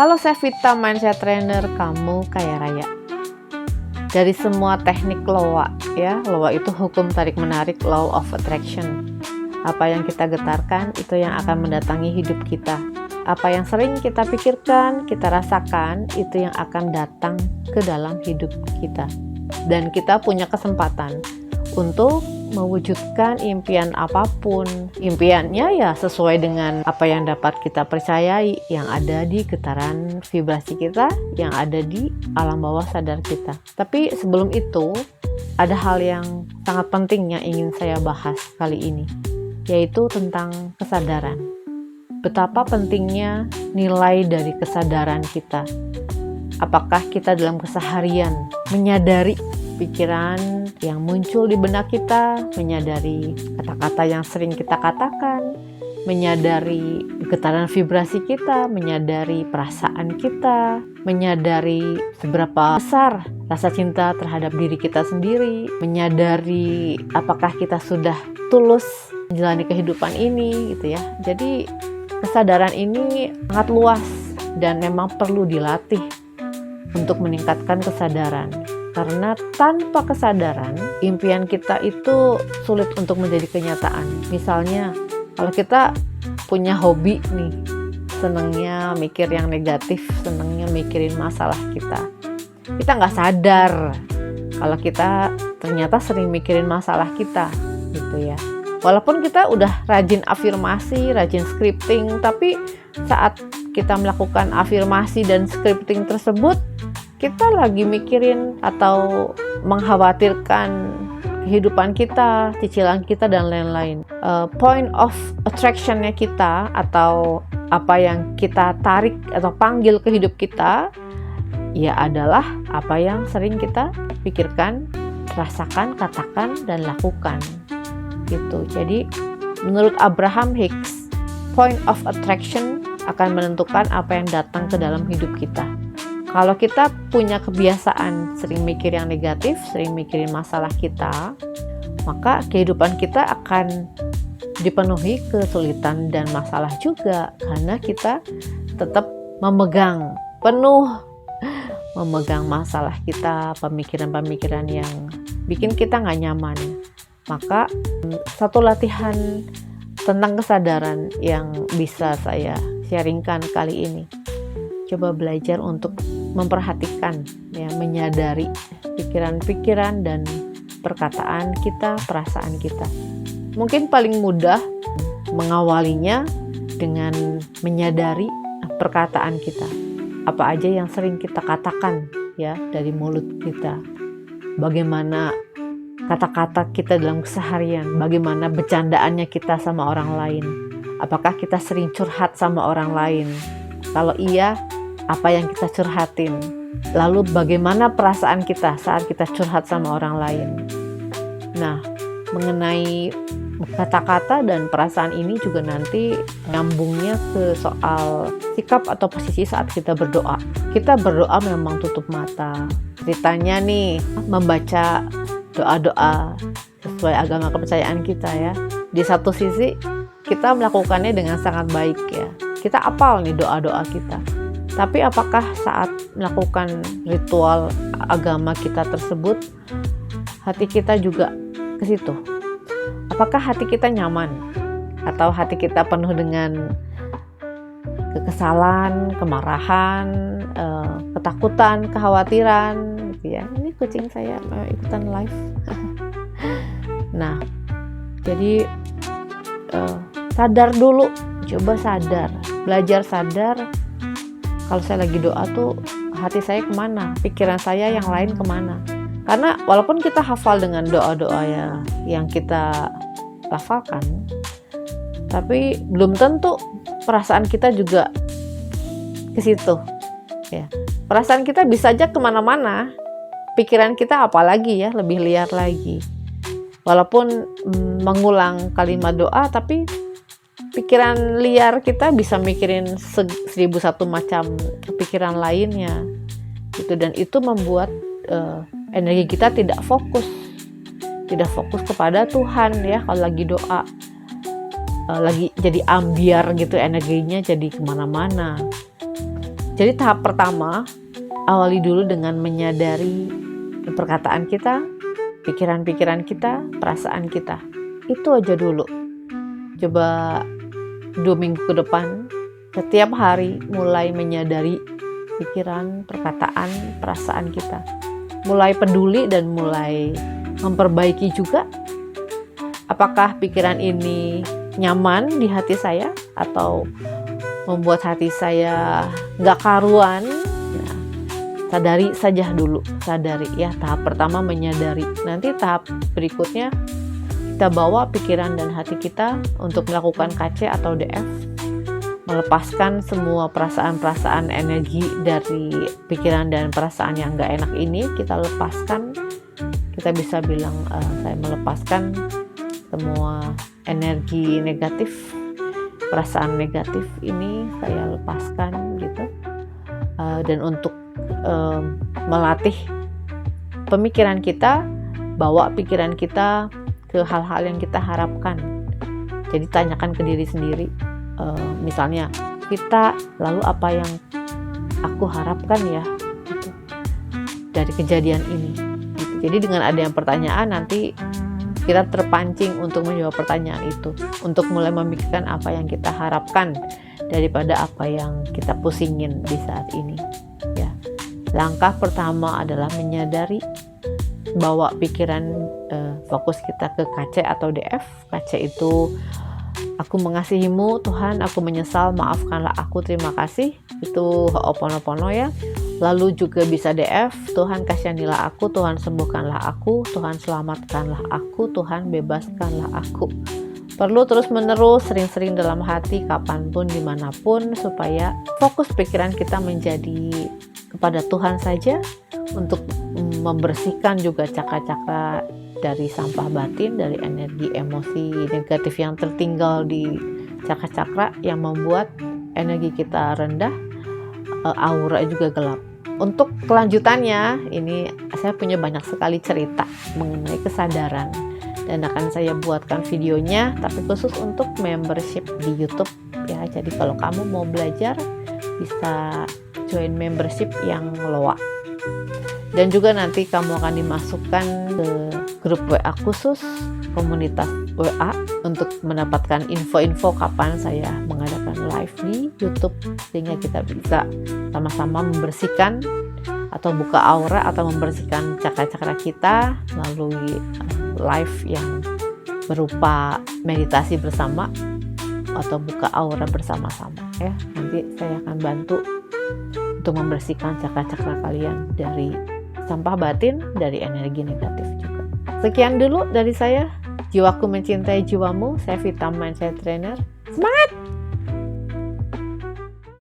Halo, saya Vita, mindset trainer kamu kaya raya. Dari semua teknik LOA, ya, LOA itu hukum tarik menarik, law of attraction. Apa yang kita getarkan itu yang akan mendatangi hidup kita. Apa yang sering kita pikirkan, kita rasakan, itu yang akan datang ke dalam hidup kita. Dan kita punya kesempatan untuk mewujudkan impian apapun. Impiannya ya sesuai dengan apa yang dapat kita percayai, yang ada di getaran vibrasi kita, yang ada di alam bawah sadar kita. Tapi sebelum itu, ada hal yang sangat penting yang ingin saya bahas kali ini, yaitu tentang kesadaran. Betapa pentingnya nilai dari kesadaran kita. Apakah kita dalam keseharian menyadari pikiran yang muncul di benak kita, menyadari kata-kata yang sering kita katakan, menyadari getaran vibrasi kita, menyadari perasaan kita, menyadari seberapa besar rasa cinta terhadap diri kita sendiri, menyadari apakah kita sudah tulus menjalani kehidupan ini, gitu ya. Jadi kesadaran ini sangat luas dan memang perlu dilatih untuk meningkatkan kesadaran. Karena tanpa kesadaran, impian kita itu sulit untuk menjadi kenyataan. Misalnya, kalau kita punya hobi nih, senengnya mikir yang negatif, senengnya mikirin masalah kita. Kita nggak sadar kalau kita ternyata sering mikirin masalah kita, gitu ya. Walaupun kita udah rajin afirmasi, rajin scripting, tapi saat kita melakukan afirmasi dan scripting tersebut, kita lagi mikirin atau mengkhawatirkan kehidupan kita, cicilan kita, dan lain-lain. Point of attraction-nya kita atau apa yang kita tarik atau panggil ke hidup kita, ya adalah apa yang sering kita pikirkan, rasakan, katakan, dan lakukan. Gitu. Jadi, menurut Abraham Hicks, point of attraction akan menentukan apa yang datang ke dalam hidup kita. Kalau kita punya kebiasaan sering mikir yang negatif, sering mikirin masalah kita, maka kehidupan kita akan dipenuhi kesulitan dan masalah juga, karena kita tetap memegang masalah kita, pemikiran-pemikiran yang bikin kita nggak nyaman. Maka satu latihan tentang kesadaran yang bisa saya sharingkan kali ini, coba belajar untuk memperhatikan, ya, menyadari pikiran-pikiran dan perkataan kita, perasaan kita. Mungkin paling mudah mengawalinya dengan menyadari perkataan kita. Apa aja yang sering kita katakan, ya, dari mulut kita. Bagaimana kata-kata kita dalam keseharian, bagaimana bercandaannya kita sama orang lain. Apakah kita sering curhat sama orang lain? Kalau iya, apa yang kita curhatin? Lalu bagaimana perasaan kita saat kita curhat sama orang lain? Nah, mengenai kata-kata dan perasaan ini juga nanti nyambungnya ke soal sikap atau posisi saat kita berdoa. Kita berdoa memang tutup mata. Ceritanya nih, membaca doa-doa sesuai agama kepercayaan kita, ya. Di satu sisi kita melakukannya dengan sangat baik, ya. Kita hafal nih doa-doa kita. Tapi apakah saat melakukan ritual agama kita tersebut, hati kita juga ke situ? Apakah hati kita nyaman? Atau hati kita penuh dengan kekesalan, kemarahan, ketakutan, kekhawatiran, gitu ya. Ini kucing saya ikutan live. Nah, jadi sadar dulu, coba sadar, belajar sadar. Kalau saya lagi doa tuh, hati saya kemana? Pikiran saya yang lain kemana? Karena walaupun kita hafal dengan doa-doa ya yang kita lafalkan, tapi belum tentu perasaan kita juga ke situ. Ya. Perasaan kita bisa aja kemana-mana. Pikiran kita apalagi, ya, lebih liar lagi. Walaupun mengulang kalimat doa, tapi pikiran liar kita bisa mikirin 1001 macam pikiran lainnya, gitu. Dan itu membuat energi kita tidak fokus kepada Tuhan, ya. Kalau lagi doa, lagi jadi ambiar gitu, energinya jadi kemana-mana. Jadi tahap pertama, awali dulu dengan menyadari perkataan kita, pikiran-pikiran kita, perasaan kita. Itu aja dulu. Coba 2 minggu ke depan, setiap hari mulai menyadari pikiran, perkataan, perasaan kita. Mulai peduli dan mulai memperbaiki juga. Apakah pikiran ini nyaman di hati saya atau membuat hati saya gak karuan? Nah, sadari saja dulu, sadari ya. Tahap pertama menyadari. Nanti tahap berikutnya kita bawa pikiran dan hati kita untuk melakukan KC atau DF, melepaskan semua perasaan-perasaan energi dari pikiran dan perasaan yang gak enak ini. Kita lepaskan, kita bisa bilang saya melepaskan semua energi negatif, perasaan negatif ini saya lepaskan gitu. Dan untuk melatih pemikiran kita, bawa pikiran kita ke hal-hal yang kita harapkan. Jadi tanyakan ke diri sendiri, misalnya kita lalu apa yang aku harapkan ya gitu, dari kejadian ini gitu. Jadi dengan ada yang pertanyaan, nanti kita terpancing untuk menjawab pertanyaan itu, untuk mulai memikirkan apa yang kita harapkan daripada apa yang kita pusingin di saat ini ya. Langkah pertama adalah menyadari, bawa pikiran, fokus kita ke KC atau DF. KC itu aku mengasihimu Tuhan, aku menyesal, maafkanlah aku, terima kasih. Itu Ho'oponopono ya. Lalu juga bisa DF, Tuhan kasihanilah aku, Tuhan sembuhkanlah aku, Tuhan selamatkanlah aku, Tuhan bebaskanlah aku. Perlu terus menerus, sering-sering dalam hati, kapanpun, dimanapun, supaya fokus pikiran kita menjadi kepada Tuhan saja, untuk membersihkan juga cakra-cakra dari sampah batin, dari energi emosi negatif yang tertinggal di cakra-cakra yang membuat energi kita rendah, aura juga gelap. Untuk kelanjutannya, ini saya punya banyak sekali cerita mengenai kesadaran dan akan saya buatkan videonya, tapi khusus untuk membership di YouTube ya. Jadi kalau kamu mau belajar, bisa join membership yang LOA. Dan juga nanti kamu akan dimasukkan ke grup WA khusus, komunitas WA, untuk mendapatkan info-info kapan saya mengadakan live di YouTube, sehingga kita bisa sama-sama membersihkan atau buka aura atau membersihkan cakra-cakra kita melalui live yang berupa meditasi bersama atau buka aura bersama-sama ya. Nanti saya akan bantu untuk membersihkan cakra-cakra kalian dari sampah batin, dari energi negatif juga. Sekian dulu dari saya. Jiwaku mencintai jiwamu. Saya Vita Mindset Trainer. Semangat!